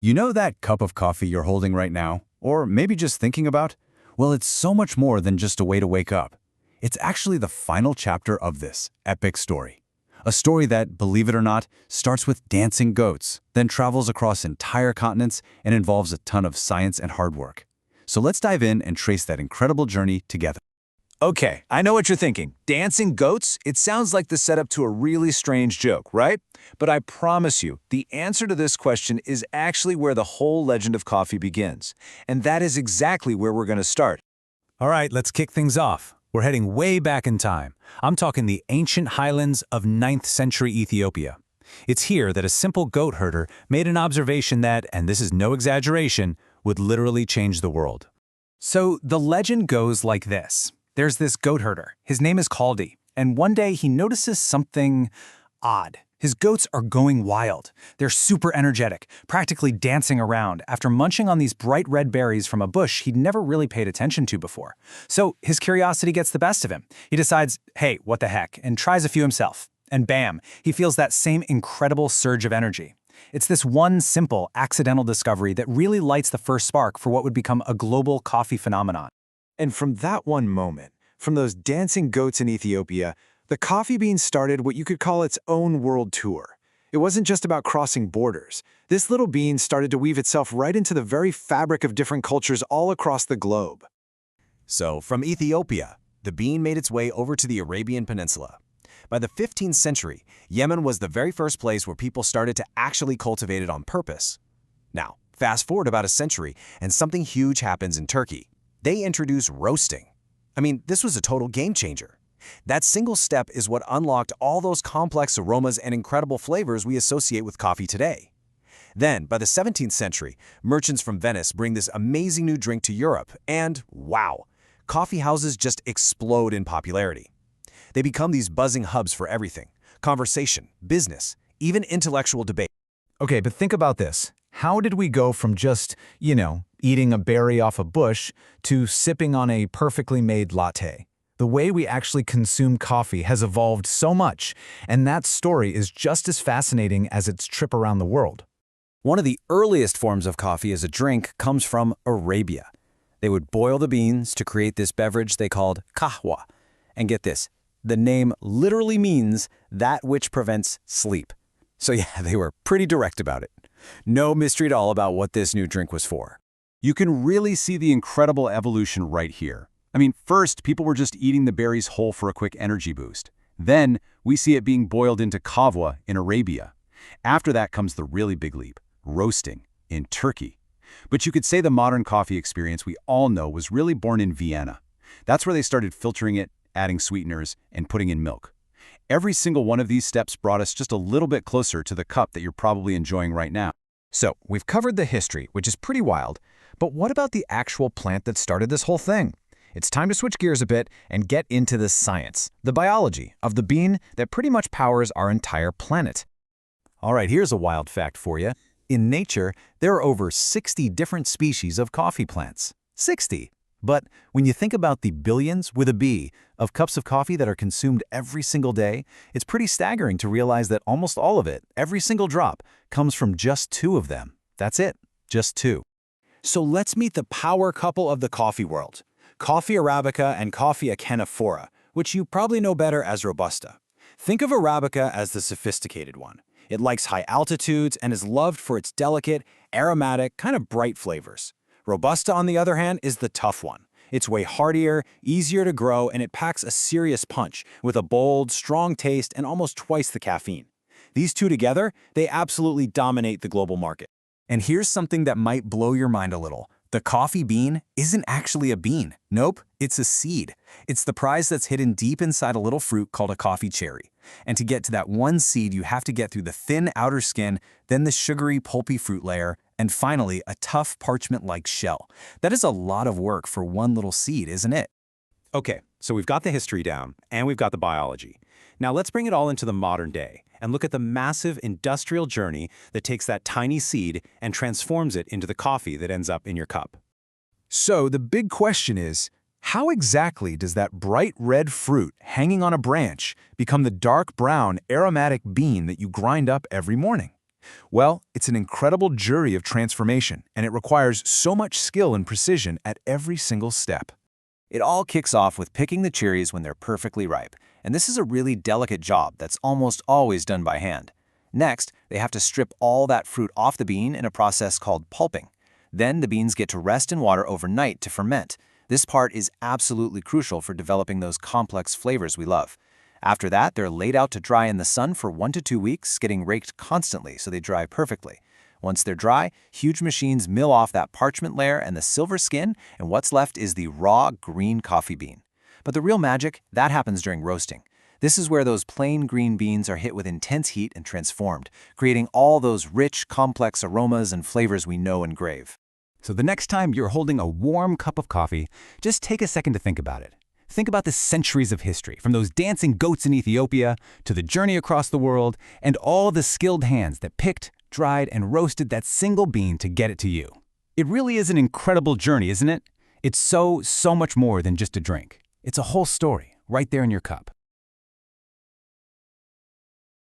You know that cup of coffee you're holding right now? Or maybe just thinking about? Well, it's so much more than just a way to wake up. It's actually the final chapter of this epic story. A story that, believe it or not, starts with dancing goats, then travels across entire continents and involves a ton of science and hard work. So let's dive in and trace that incredible journey together. Okay, I know what you're thinking. Dancing goats? It sounds like the setup to a really strange joke, right? But I promise you, the answer to this question is actually where the whole legend of coffee begins. And that is exactly where we're going to start. All right, let's kick things off. We're heading way back in time. I'm talking the ancient highlands of 9th century Ethiopia. It's here that a simple goat herder made an observation that, and this is no exaggeration, would literally change the world. So the legend goes like this. There's this goat herder. His name is Kaldi, and one day he notices something odd. His goats are going wild. They're super energetic, practically dancing around after munching on these bright red berries from a bush he'd never really paid attention to before. So his curiosity gets the best of him. He decides, hey, what the heck, and tries a few himself. And bam, he feels that same incredible surge of energy. It's this one simple, accidental discovery that really lights the first spark for what would become a global coffee phenomenon. And from that one moment, from those dancing goats in Ethiopia, the coffee bean started what you could call its own world tour. It wasn't just about crossing borders. This little bean started to weave itself right into the very fabric of different cultures all across the globe. So, from Ethiopia, the bean made its way over to the Arabian Peninsula. By the 15th century, Yemen was the very first place where people started to actually cultivate it on purpose. Now, fast forward about a century, and something huge happens in Turkey. They introduce roasting. I mean, this was a total game changer. That single step is what unlocked all those complex aromas and incredible flavors we associate with coffee today. Then, by the 17th century, merchants from Venice bring this amazing new drink to Europe, and wow, coffee houses just explode in popularity. They become these buzzing hubs for everything: conversation, business, even intellectual debate. Okay, but think about this. How did we go from just, eating a berry off a bush to sipping on a perfectly made latte? The way we actually consume coffee has evolved so much, and that story is just as fascinating as its trip around the world. One of the earliest forms of coffee as a drink comes from Arabia. They would boil the beans to create this beverage they called kahwa. And get this, the name literally means that which prevents sleep. So yeah, they were pretty direct about it. No mystery at all about what this new drink was for. You can really see the incredible evolution right here. I mean, first, people were just eating the berries whole for a quick energy boost. Then, we see it being boiled into kavwa in Arabia. After that comes the really big leap: roasting in Turkey. But you could say the modern coffee experience we all know was really born in Vienna. That's where they started filtering it, adding sweeteners, and putting in milk. Every single one of these steps brought us just a little bit closer to the cup that you're probably enjoying right now. So, we've covered the history, which is pretty wild, but what about the actual plant that started this whole thing? It's time to switch gears a bit and get into the science, the biology of the bean that pretty much powers our entire planet. All right, here's a wild fact for you. In nature, there are over 60 different species of coffee plants. 60! But when you think about the billions, with a B, of cups of coffee that are consumed every single day, it's pretty staggering to realize that almost all of it, every single drop, comes from just 2 of them. That's it, just 2. So let's meet the power couple of the coffee world: Coffea arabica and Coffea canephora, which you probably know better as Robusta. Think of Arabica as the sophisticated one. It likes high altitudes and is loved for its delicate, aromatic, kind of bright flavors. Robusta, on the other hand, is the tough one. It's way hardier, easier to grow, and it packs a serious punch with a bold, strong taste and almost twice the caffeine. These two together, they absolutely dominate the global market. And here's something that might blow your mind a little. The coffee bean isn't actually a bean. Nope, it's a seed. It's the prize that's hidden deep inside a little fruit called a coffee cherry. And to get to that one seed, you have to get through the thin outer skin, then the sugary, pulpy fruit layer, and finally, a tough parchment-like shell. That is a lot of work for one little seed, isn't it? Okay, so we've got the history down, and we've got the biology. Now let's bring it all into the modern day and look at the massive industrial journey that takes that tiny seed and transforms it into the coffee that ends up in your cup. So the big question is, how exactly does that bright red fruit hanging on a branch become the dark brown aromatic bean that you grind up every morning? Well, it's an incredible jury of transformation, and it requires so much skill and precision at every single step. It all kicks off with picking the cherries when they're perfectly ripe, and this is a really delicate job that's almost always done by hand. Next, they have to strip all that fruit off the bean in a process called pulping. Then the beans get to rest in water overnight to ferment. This part is absolutely crucial for developing those complex flavors we love. After that, they're laid out to dry in the sun for 1 to 2 weeks, getting raked constantly so they dry perfectly. Once they're dry, huge machines mill off that parchment layer and the silver skin, and what's left is the raw green coffee bean. But the real magic, that happens during roasting. This is where those plain green beans are hit with intense heat and transformed, creating all those rich, complex aromas and flavors we know and crave. So the next time you're holding a warm cup of coffee, just take a second to think about it. Think about the centuries of history, from those dancing goats in Ethiopia to the journey across the world and all the skilled hands that picked, dried, and roasted that single bean to get it to you. It really is an incredible journey, isn't it? It's so much more than just a drink. It's a whole story right there in your cup.